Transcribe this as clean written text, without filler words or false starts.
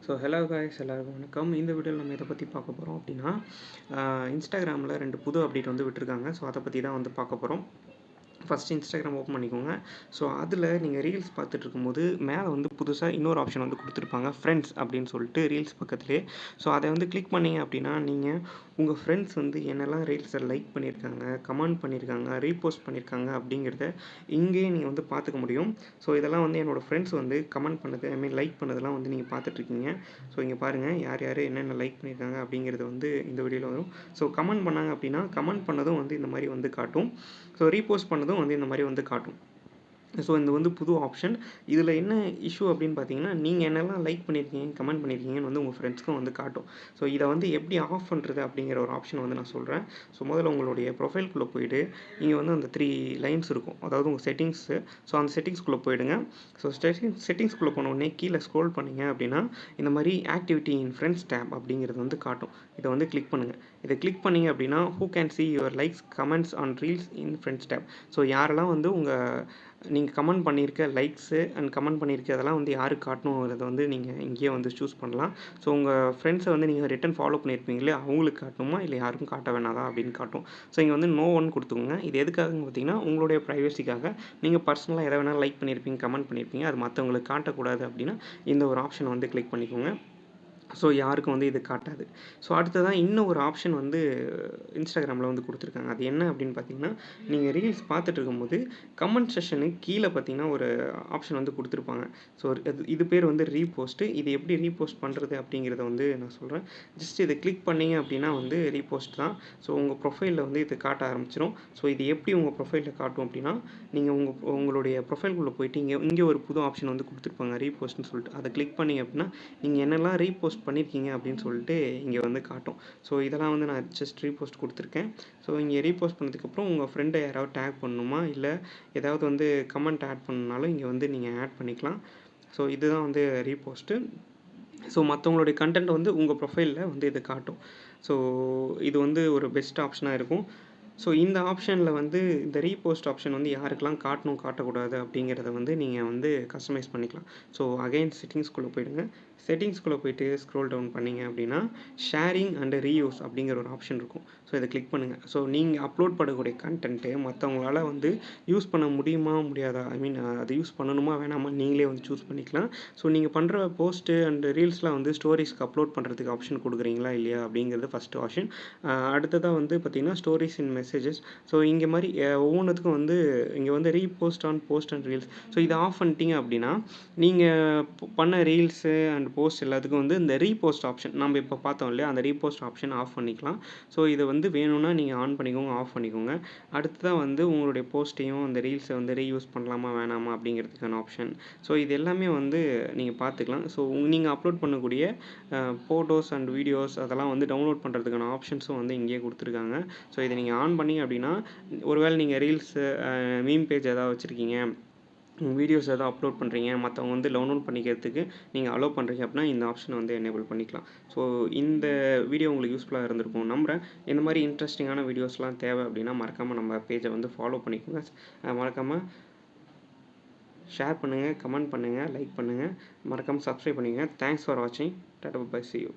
So hello guys, எல்லாருக்கும் வணக்கம். இந்த வீடியோவில் நம்ம இதை பற்றி பார்க்க போகிறோம் அப்படின்னா, இன்ஸ்டாகிராமில் 2 புது அப்டேட் வந்து விட்டுருக்காங்க. ஸோ அதை பற்றி தான் வந்து பார்க்க போகிறோம். ஃபஸ்ட்டு இன்ஸ்டாகிராம் ஓப்பன் பண்ணிக்கோங்க. ஸோ அதில் நீங்கள் ரீல்ஸ் பார்த்துட்டு இருக்கும்போது மேலே வந்து புதுசாக இன்னொரு ஆப்ஷன் வந்து கொடுத்துருப்பாங்க, ஃப்ரெண்ட்ஸ் அப்படின்னு சொல்லிட்டு ரீல்ஸ் பக்கத்துலேயே. ஸோ அதை வந்து கிளிக் பண்ணீங்க அப்படின்னா, நீங்கள் உங்கள் ஃப்ரெண்ட்ஸ் வந்து என்னெல்லாம் ரீல்ஸை லைக் பண்ணியிருக்காங்க, கமெண்ட் பண்ணியிருக்காங்க, ரீபோஸ்ட் பண்ணியிருக்காங்க அப்படிங்கிறத இங்கேயே நீங்கள் வந்து பார்த்துக்க முடியும். ஸோ இதெல்லாம் வந்து என்னோடய ஃப்ரெண்ட்ஸ் வந்து கமெண்ட் பண்ணது, லைக் பண்ணதெல்லாம் வந்து நீங்கள் பார்த்துட்ருக்கீங்க. ஸோ இங்கே பாருங்கள், யார் யார் என்னென்ன லைக் பண்ணியிருக்காங்க அப்படிங்கிறது வந்து இந்த வீடியோவில் வரும். ஸோ கமெண்ட் பண்ணாங்க அப்படின்னா, கமெண்ட் பண்ணதும் வந்து இந்த மாதிரி வந்து காட்டும். ஸோ ரீபோஸ்ட் பண்ணதும் வந்து இந்த மாதிரி வந்து காட்டும். ஸோ இது வந்து புது ஆப்ஷன். இதில் என்ன இஷ்யூ அப்படின்னு பார்த்தீங்கன்னா, நீங்கள் என்னெல்லாம் லைக் பண்ணியிருக்கீங்க, கமெண்ட் பண்ணியிருக்கீங்கன்னு வந்து உங்கள் ஃப்ரெண்ட்ஸ்க்கும் வந்து காட்டும். ஸோ இதை வந்து எப்படி ஆஃப் பண்ணுறது அப்படிங்கிற ஒரு ஆப்ஷன் வந்து நான் சொல்கிறேன். ஸோ முதல்ல உங்களுடைய ப்ரொஃபைல்குள்ளே போய்ட்டு இங்கே வந்து அந்த 3 லைன்ஸ் இருக்கும், அதாவது உங்கள் செட்டிங்ஸு. ஸோ அந்த செட்டிங்ஸ்குள்ளே போயிடுங்க. ஸோ செட்டிங்ஸ்குள்ளே போன உடனே கீழே ஸ்க்ரோல் பண்ணிங்க அப்படின்னா, இந்த மாதிரி ஆக்டிவிட்டி இன் ஃப்ரெண்ட்ஸ் டேப் அப்படிங்கிறது வந்து காட்டும். இதை வந்து கிளிக் பண்ணுங்கள். இதை கிளிக் பண்ணிங்க அப்படின்னா, who can see your likes comments on reels in friends tab. So யாரெல்லாம் வந்து நீங்கள் கமெண்ட் பண்ணியிருக்க லைக்ஸு அண்ட் கமெண்ட் பண்ணியிருக்க அதெல்லாம் வந்து யாருக்கு காட்டணுங்கிறத வந்து நீங்கள் இங்கேயே வந்து சூஸ் பண்ணலாம். ஸோ உங்கள் ஃப்ரெண்ட்ஸை வந்து நீங்கள் ரிட்டன் ஃபாலோ பண்ணியிருப்பீங்களே, அவங்களுக்கு காட்டணுமா இல்லை யாருக்கும் காட்ட வேணாதா அப்படின்னு காட்டும். ஸோ இங்கே வந்து நோ ஒன் கொடுத்துக்கோங்க. இது எதுக்காகன்னு பார்த்தீங்கன்னா, உங்களுடைய ப்ரைவசிக்காக. நீங்கள் பர்சனலாக எதை வேணாலும் லைக் பண்ணியிருப்பீங்க, கமெண்ட் பண்ணியிருப்பீங்க, அது மற்றவங்களுக்கு காட்டக்கூடாது அப்படின்னா இந்த ஒரு ஆப்ஷனை வந்து கிளிக் பண்ணிக்கோங்க. ஸோ யாருக்கும் வந்து இது காட்டாது. ஸோ அடுத்ததான் இன்னும் ஒரு ஆப்ஷன் வந்து இன்ஸ்டாகிராமில் வந்து கொடுத்துருக்காங்க. அது என்ன அப்படின்னு பார்த்தீங்கன்னா, நீங்கள் ரீல்ஸ் பார்த்துட்டு இருக்கும்போது கமெண்ட் செக்ஷனுக்கு கீழே பார்த்தீங்கன்னா ஒரு ஆப்ஷன் வந்து கொடுத்துருப்பாங்க. ஸோ இது பேர் வந்து ரீபோஸ்ட்டு. இது எப்படி ரீபோஸ்ட் பண்ணுறது அப்படிங்கிறத வந்து நான் சொல்கிறேன். ஜஸ்ட் இதை கிளிக் பண்ணிங்க அப்படின்னா வந்து ரீபோஸ்ட் தான். ஸோ உங்கள் ப்ரொஃபைலில் வந்து இது காட்ட ஆரம்பிச்சிடும். ஸோ இது எப்படி உங்கள் ப்ரொஃபைலில் காட்டும் அப்படின்னா, நீங்கள் உங்களுடைய ப்ரொஃபைல்குள்ளே போயிட்டு இங்கே ஒரு புது ஆப்ஷன் வந்து கொடுத்துருப்பாங்க, ரீபோஸ்ட்னு சொல்லிட்டு. அதை கிளிக் பண்ணிங்க அப்படின்னா, நீங்கள் என்னெல்லாம் ரீபோஸ்ட் பண்ணியிருக்கீங்க அப்படின்னு சொல்லிட்டு இங்கே வந்து காட்டும். ஸோ இதெல்லாம் வந்து நான் ஜஸ்ட் ரீபோஸ்ட் கொடுத்துருக்கேன். ஸோ இங்கே ரீபோஸ்ட் பண்ணதுக்கப்புறம் உங்கள் ஃப்ரெண்டை யாராவது டேக் பண்ணணுமா, இல்லை ஏதாவது வந்து கமெண்ட் ஆட் பண்ணணுனாலும் இங்கே வந்து நீங்கள் ஆட் பண்ணிக்கலாம். ஸோ இதுதான் வந்து ரீபோஸ்ட்டு. ஸோ மற்றவங்களுடைய கண்டென்ட் வந்து உங்கள் ப்ரொஃபைலில் வந்து இது காட்டும். ஸோ இது வந்து ஒரு பெஸ்ட் ஆப்ஷனாக இருக்கும். ஸோ இந்த ஆப்ஷனில் வந்து இந்த ரீபோஸ்ட் ஆப்ஷன் வந்து யாருக்கெல்லாம் காட்டணும், காட்டக்கூடாது அப்படிங்கிறத வந்து நீங்கள் வந்து கஸ்டமைஸ் பண்ணிக்கலாம். ஸோ அகைன் செட்டிங்ஸ்குள்ளே போயிடுங்க. செட்டிங்ஸ்குள்ளே போய்ட்டு ஸ்க்ரோல் டவுன் பண்ணிங்க அப்படின்னா, ஷேரிங் அண்ட் ரீயூஸ் அப்படிங்கிற ஒரு ஆப்ஷன் இருக்கும். ஸோ இதை கிளிக் பண்ணுங்கள். ஸோ நீங்கள் அப்லோட் பண்ணக்கூடிய கண்டென்ட்டு மற்றவங்களால வந்து யூஸ் பண்ண முடியுமா, முடியாதா, அது யூஸ் பண்ணணுமா வேணாமா நீங்களே வந்து சூஸ் பண்ணிக்கலாம். ஸோ நீங்கள் பண்ணுற போஸ்ட்டு அண்ட் ரீல்ஸ்லாம் வந்து ஸ்டோரிஸ்க்கு அப்லோட் பண்ணுறதுக்கு ஆப்ஷன் கொடுக்குறீங்களா இல்லையா அப்படிங்கிறது ஃபஸ்ட்டு ஆப்ஷன். அடுத்ததாக வந்து பார்த்திங்கன்னா, ஸ்டோரிஸ் இன் மெசேஜஸ். ஸோ இங்கே மாதிரி ஒவ்வொன்றுத்துக்கும் வந்து இங்கே வந்து repost on post and reels. So இதை ஆஃப் பண்ணிட்டீங்க அப்படின்னா, நீங்கள் பண்ண ரீல்ஸு அண்ட் போஸ்ட் எல்லாத்துக்கும் வந்து இந்த ரீபோஸ்ட் ஆப்ஷன் நம்ம இப்போ பார்த்தோம் இல்லையா, அந்த ரீபோஸ்ட் ஆப்ஷன் ஆஃப் பண்ணிக்கலாம். ஸோ இதை வந்து வேணும்னா நீங்கள் ஆன் பண்ணிக்கோங்க, ஆஃப் பண்ணிக்கோங்க. அடுத்ததாக வந்து உங்களுடைய போஸ்ட்டையும் அந்த ரீல்ஸை வந்து ரீயூஸ் பண்ணலாமா வேணாமா அப்படிங்கிறதுக்கான ஆப்ஷன். ஸோ இது எல்லாமே வந்து நீங்கள் பார்த்துக்கலாம். ஸோ நீங்கள் அப்லோட் பண்ணக்கூடிய ஃபோட்டோஸ் அண்ட் வீடியோஸ் அதெல்லாம் வந்து டவுன்லோட் பண்ணுறதுக்கான ஆப்ஷன்ஸும் வந்து இங்கேயே கொடுத்துருக்காங்க. ஸோ இதை நீங்கள் ஆன் பண்ணிங்க அப்படின்னா, ஒருவேளை நீங்கள் ரீல்ஸு மீம் பேஜ் எதாவது வச்சுருக்கீங்க, வீடியோஸ் எதாவது அப்லோட் பண்ணுறீங்க, மற்றவங்க வந்து டவுன்லோட் பண்ணிக்கிறதுக்கு நீங்கள் அலோவ் பண்ணுறீங்க அப்படின்னா இந்த ஆப்ஷனை வந்து எனேபிள் பண்ணிக்கலாம். ஸோ இந்த வீடியோ உங்களுக்கு யூஸ்ஃபுல்லாக இருந்திருக்கும் நம்புகிறேன். இந்த மாதிரி இன்ட்ரெஸ்டிங்கான வீடியோஸ்லாம் தேவை அப்படின்னா மறக்காமல் நம்ம பேஜை வந்து ஃபாலோ பண்ணிக்கோங்க. மறக்காமல் ஷேர் பண்ணுங்கள், கமெண்ட் பண்ணுங்கள், லைக் பண்ணுங்கள், மறக்காமல் சப்ஸ்கிரைப் பண்ணிக்கோங்க. தேங்க்ஸ் ஃபார் வாட்சிங். Tata bye, see you.